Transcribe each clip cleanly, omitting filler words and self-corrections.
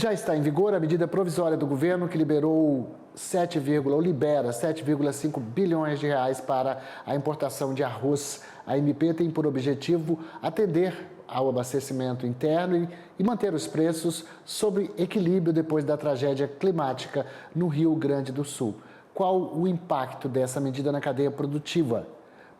Já está em vigor a medida provisória do governo que libera 7,5 bilhões de reais para a importação de arroz. A MP tem por objetivo atender ao abastecimento interno e manter os preços sob equilíbrio depois da tragédia climática no Rio Grande do Sul. Qual o impacto dessa medida na cadeia produtiva?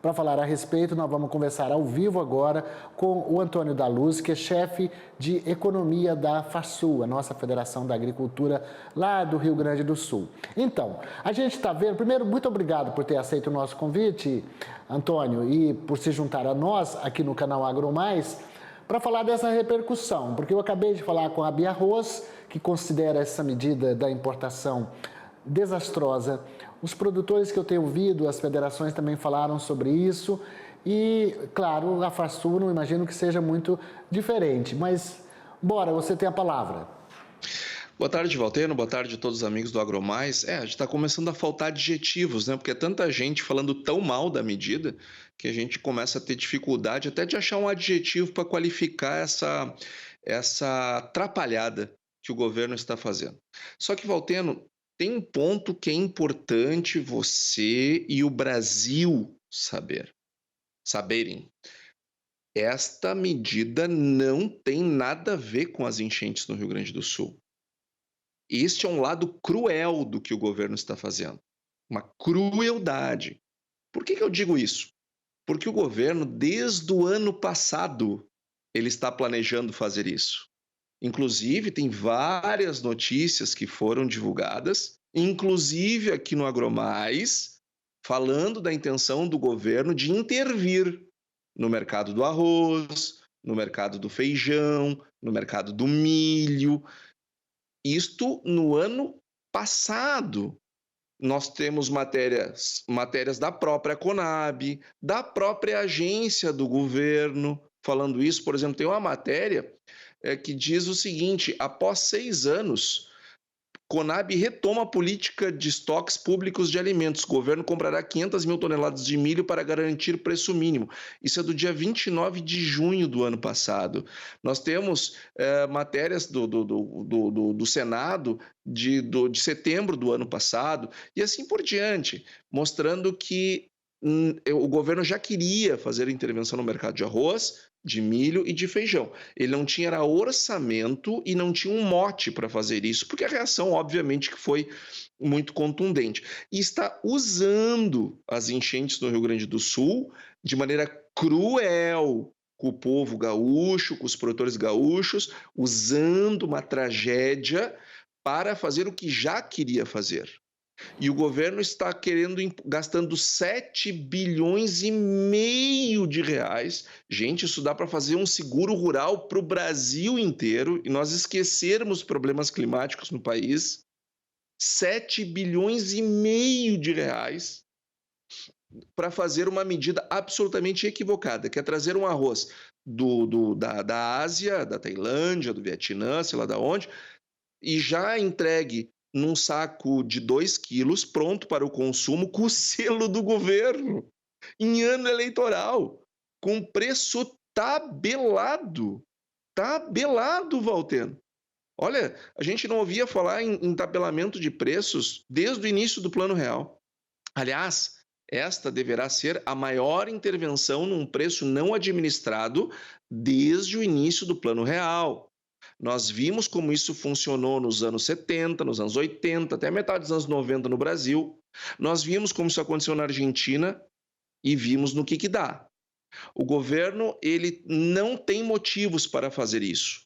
Para falar a respeito, nós vamos conversar ao vivo agora com o Antônio da Luz, que é chefe de economia da FASU, a nossa Federação da Agricultura lá do Rio Grande do Sul. Então, a gente está vendo, primeiro, muito obrigado por ter aceito o nosso convite, Antônio, e por se juntar a nós aqui no canal AgroMais, para falar dessa repercussão, porque eu acabei de falar com a Bia Arroz, que considera essa medida da importação desastrosa. Os produtores que eu tenho ouvido, as federações também falaram sobre isso e, claro, a FASU não imagino que seja muito diferente, mas, bora, você tem a palavra. Boa tarde, Valteno. Boa tarde a todos os amigos do AgroMais. A gente está começando a faltar adjetivos, né? Porque é tanta gente falando tão mal da medida que a gente começa a ter dificuldade até de achar um adjetivo para qualificar essa atrapalhada que o governo está fazendo. Só que, Valteno, tem um ponto que é importante você e o Brasil saberem. Esta medida não tem nada a ver com as enchentes no Rio Grande do Sul. Este é um lado cruel do que o governo está fazendo. Uma crueldade. Por que eu digo isso? Porque o governo, desde o ano passado, ele está planejando fazer isso. Inclusive, tem várias notícias que foram divulgadas, inclusive aqui no AgroMais, falando da intenção do governo de intervir no mercado do arroz, no mercado do feijão, no mercado do milho. Isto no ano passado. Nós temos matérias da própria Conab, da própria agência do governo, falando isso. Por exemplo, tem uma matéria que diz o seguinte: após 6 anos, Conab retoma a política de estoques públicos de alimentos. O governo comprará 500 mil toneladas de milho para garantir preço mínimo. Isso é do dia 29 de junho do ano passado. Nós temos matérias do Senado de setembro do ano passado e assim por diante, mostrando que o governo já queria fazer intervenção no mercado de arroz, de milho e de feijão. Ele não tinha orçamento e não tinha um mote para fazer isso, porque a reação, obviamente, que foi muito contundente. E está usando as enchentes no Rio Grande do Sul de maneira cruel com o povo gaúcho, com os produtores gaúchos, usando uma tragédia para fazer o que já queria fazer. E o governo está gastando 7 bilhões e meio de reais. Gente, isso dá para fazer um seguro rural para o Brasil inteiro e nós esquecermos problemas climáticos no país. 7 bilhões e meio de reais para fazer uma medida absolutamente equivocada, que é trazer um arroz da Ásia, da Tailândia, do Vietnã, sei lá de onde, e já entregue num saco de 2 quilos, pronto para o consumo, com o selo do governo, em ano eleitoral, com preço tabelado. Tabelado, Valteno. Olha, a gente não ouvia falar em tabelamento de preços desde o início do Plano Real. Aliás, esta deverá ser a maior intervenção num preço não administrado desde o início do Plano Real. Nós vimos como isso funcionou nos anos 70, nos anos 80, até a metade dos anos 90 no Brasil. Nós vimos como isso aconteceu na Argentina e vimos no que dá. O governo, ele não tem motivos para fazer isso.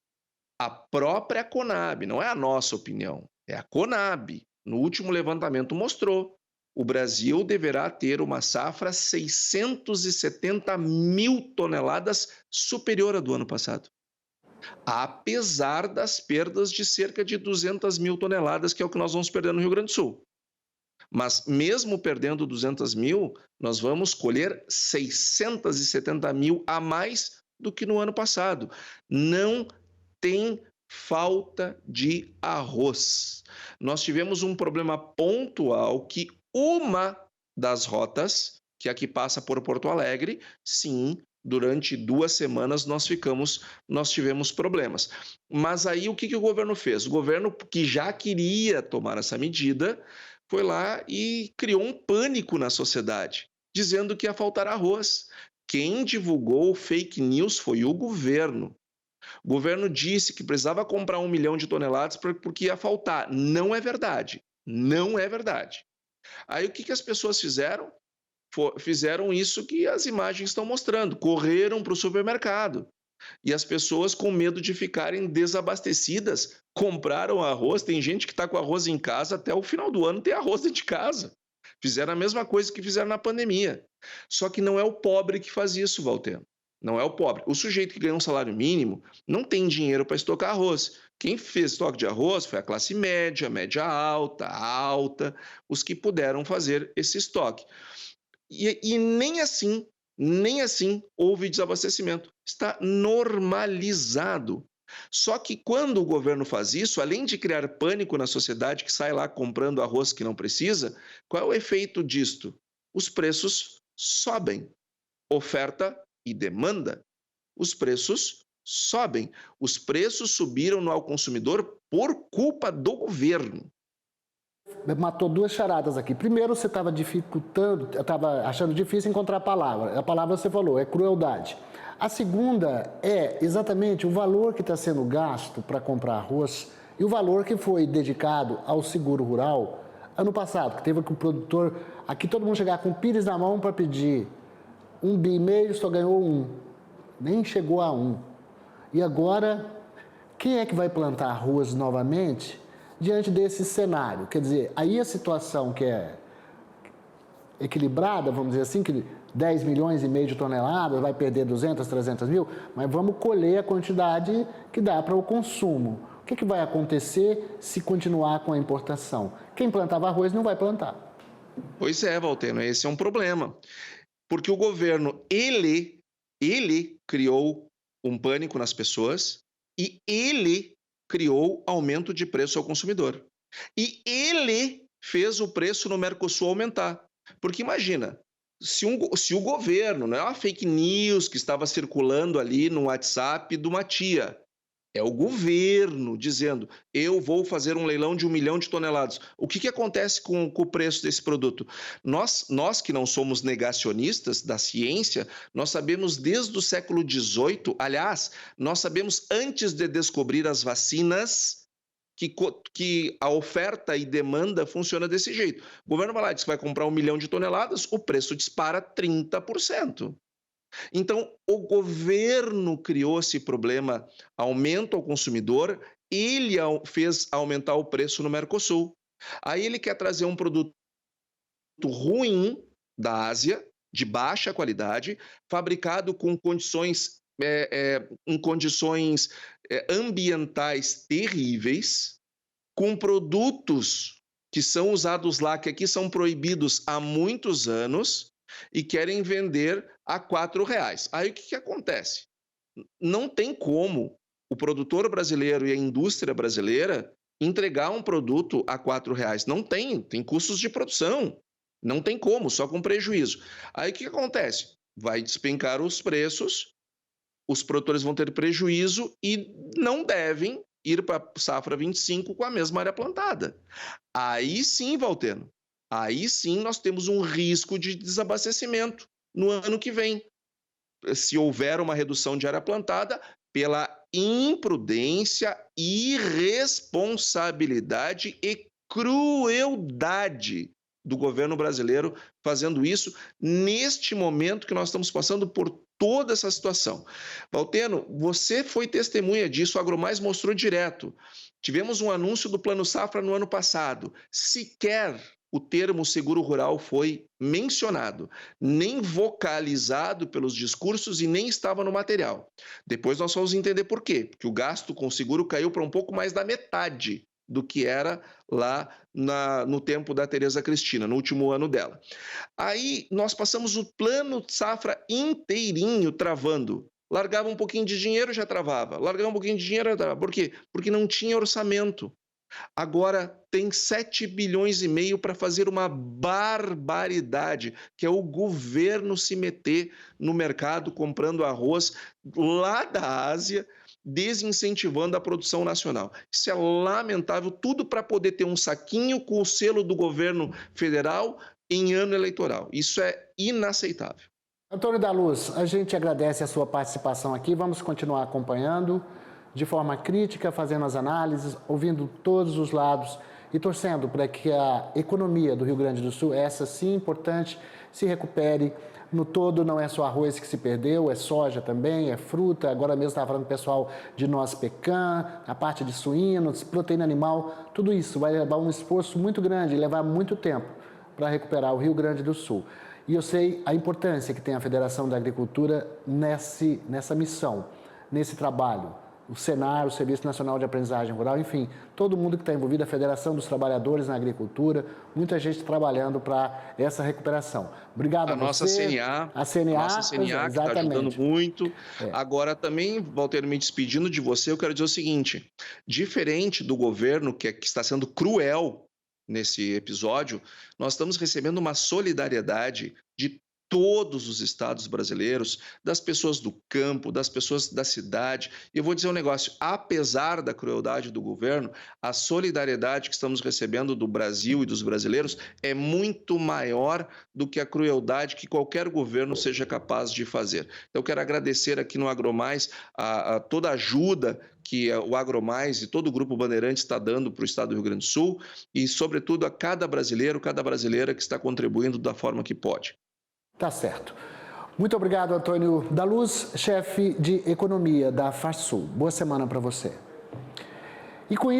A própria Conab, não é a nossa opinião, é a Conab, no último levantamento mostrou. O Brasil deverá ter uma safra 670 mil toneladas superior à do ano passado, apesar das perdas de cerca de 200 mil toneladas, que é o que nós vamos perder no Rio Grande do Sul. Mas mesmo perdendo 200 mil, nós vamos colher 670 mil a mais do que no ano passado. Não tem falta de arroz. Nós tivemos um problema pontual que uma das rotas, que aqui passa por Porto Alegre, sim, durante 2 semanas nós tivemos problemas. Mas aí o que o governo fez? O governo, que já queria tomar essa medida, foi lá e criou um pânico na sociedade, dizendo que ia faltar arroz. Quem divulgou fake news foi o governo. O governo disse que precisava comprar 1 milhão de toneladas porque ia faltar. Não é verdade. Não é verdade. Aí o que as pessoas fizeram? Fizeram isso que as imagens estão mostrando, correram para o supermercado. E as pessoas, com medo de ficarem desabastecidas, compraram arroz. Tem gente que está com arroz em casa, até o final do ano tem arroz dentro de casa. Fizeram a mesma coisa que fizeram na pandemia. Só que não é o pobre que faz isso, Walter. Não é o pobre. O sujeito que ganha um salário mínimo não tem dinheiro para estocar arroz. Quem fez estoque de arroz foi a classe média, média alta, alta, os que puderam fazer esse estoque. E nem assim houve desabastecimento. Está normalizado. Só que quando o governo faz isso, além de criar pânico na sociedade que sai lá comprando arroz que não precisa, qual é o efeito disto? Os preços sobem. Oferta e demanda. Os preços sobem. Os preços subiram ao consumidor por culpa do governo. Matou duas charadas aqui. Primeiro, você estava achando difícil encontrar a palavra. A palavra você falou, é crueldade. A segunda é exatamente o valor que está sendo gasto para comprar arroz e o valor que foi dedicado ao seguro rural ano passado, que teve que o produtor, aqui todo mundo chegar com o pires na mão para pedir 1,5 bi, só ganhou 1. Nem chegou a 1. E agora, quem é que vai plantar arroz novamente diante desse cenário? Quer dizer, aí a situação que é equilibrada, vamos dizer assim, que 10 milhões e meio de toneladas, vai perder 200, 300 mil, mas vamos colher a quantidade que dá para o consumo. O que vai acontecer se continuar com a importação? Quem plantava arroz não vai plantar. Pois é, Valteno, esse é um problema. Porque o governo, ele criou um pânico nas pessoas e ele criou aumento de preço ao consumidor. E ele fez o preço no Mercosul aumentar. Porque imagina, se o governo, não é uma fake news que estava circulando ali no WhatsApp de uma tia, é o governo dizendo, eu vou fazer um leilão de 1 milhão de toneladas. O que acontece com o preço desse produto? Nós que não somos negacionistas da ciência, nós sabemos desde o século XVIII, aliás, nós sabemos antes de descobrir as vacinas, que a oferta e demanda funciona desse jeito. O governo vai lá e diz que vai comprar 1 milhão de toneladas, o preço dispara 30%. Então, o governo criou esse problema, aumento ao consumidor, ele fez aumentar o preço no Mercosul. Aí ele quer trazer um produto ruim da Ásia, de baixa qualidade, fabricado com condições ambientais terríveis, com produtos que são usados lá, que aqui são proibidos há muitos anos, e querem vender a R$4. Aí o que acontece? Não tem como o produtor brasileiro e a indústria brasileira entregar um produto a R$4. Não tem custos de produção. Não tem como, só com prejuízo. Aí o que acontece? Vai despencar os preços, os produtores vão ter prejuízo e não devem ir para a safra 25 com a mesma área plantada. Aí sim, Valteno, aí sim nós temos um risco de desabastecimento no ano que vem. Se houver uma redução de área plantada, pela imprudência, irresponsabilidade e crueldade do governo brasileiro fazendo isso neste momento que nós estamos passando por toda essa situação. Valteno, você foi testemunha disso, o AgroMais mostrou direto. Tivemos um anúncio do Plano Safra no ano passado. Sequer o termo seguro rural foi mencionado, nem vocalizado pelos discursos e nem estava no material. Depois nós vamos entender por quê, porque o gasto com seguro caiu para um pouco mais da metade do que era lá no tempo da Tereza Cristina, no último ano dela. Aí nós passamos o Plano Safra inteirinho travando. Largava um pouquinho de dinheiro, já travava. Largava um pouquinho de dinheiro, já travava. Por quê? Porque não tinha orçamento. Agora tem 7 bilhões e meio para fazer uma barbaridade, que é o governo se meter no mercado comprando arroz lá da Ásia, desincentivando a produção nacional. Isso é lamentável, tudo para poder ter um saquinho com o selo do governo federal em ano eleitoral. Isso é inaceitável. Antônio da Luz, a gente agradece a sua participação aqui. Vamos continuar acompanhando de forma crítica, fazendo as análises, ouvindo todos os lados e torcendo para que a economia do Rio Grande do Sul, essa sim importante, se recupere. No todo, não é só arroz que se perdeu, é soja também, é fruta. Agora mesmo estava falando com o pessoal de noz pecan, a parte de suínos, proteína animal. Tudo isso vai levar um esforço muito grande e levar muito tempo para recuperar o Rio Grande do Sul. E eu sei a importância que tem a Federação da Agricultura nessa missão, nesse trabalho. O Senar, o Serviço Nacional de Aprendizagem Rural, enfim, todo mundo que está envolvido, a Federação dos Trabalhadores na Agricultura, muita gente trabalhando para essa recuperação. Obrigado a nossa você. CNA, A CNA, nossa CNA que está ajudando muito. Agora também, Walter, me despedindo de você, eu quero dizer o seguinte, diferente do governo que está sendo cruel nesse episódio, nós estamos recebendo uma solidariedade de todos os estados brasileiros, das pessoas do campo, das pessoas da cidade. E eu vou dizer um negócio, apesar da crueldade do governo, a solidariedade que estamos recebendo do Brasil e dos brasileiros é muito maior do que a crueldade que qualquer governo seja capaz de fazer. Então, eu quero agradecer aqui no AgroMais a toda a ajuda que o AgroMais e todo o Grupo Bandeirantes está dando para o estado do Rio Grande do Sul e, sobretudo, a cada brasileiro, cada brasileira que está contribuindo da forma que pode. Tá certo. Muito obrigado, Antônio da Luz, chefe de economia da Farsul. Boa semana para você. E com